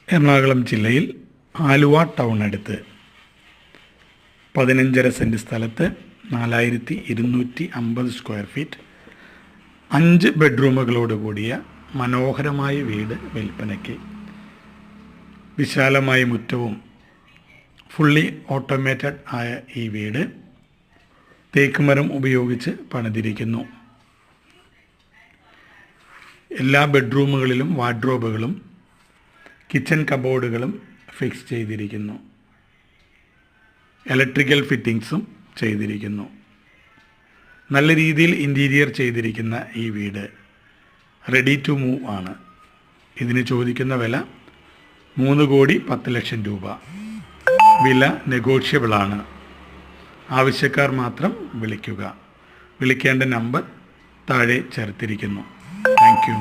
എറണാകുളം ജില്ലയിൽ ആലുവ ടൗൺ അടുത്ത് 15.5 സെൻറ്റ് സ്ഥലത്ത് 4250 സ്ക്വയർ ഫീറ്റ് 5 ബെഡ്റൂമുകളോട് കൂടിയ മനോഹരമായ വീട് വിൽപ്പനയ്ക്ക്. വിശാലമായ മുറ്റവും ഫുള്ളി ഓട്ടോമേറ്റഡ് ആയ ഈ വീട് തേക്ക് മരം ഉപയോഗിച്ച് പണിതിരിക്കുന്നു. എല്ലാ ബെഡ്റൂമുകളിലും വാർഡ്രോബുകളും കിച്ചൺ കബോർഡുകളും ഫിക്സ് ചെയ്തിരിക്കുന്നു. ഇലക്ട്രിക്കൽ ഫിറ്റിങ്സും ചെയ്തിരിക്കുന്നു. നല്ല രീതിയിൽ ഇൻറ്റീരിയർ ചെയ്തിരിക്കുന്ന ഈ വീട് റെഡി ടു മൂവ് ആണ്. ഇതിന് ചോദിക്കുന്ന വില 3,10,00,000 രൂപ. വില നെഗോഷ്യബിളാണ്. ആവശ്യക്കാർ മാത്രം വിളിക്കുക. വിളിക്കേണ്ട നമ്പർ താഴെ ചേർത്തിരിക്കുന്നു. Thank you.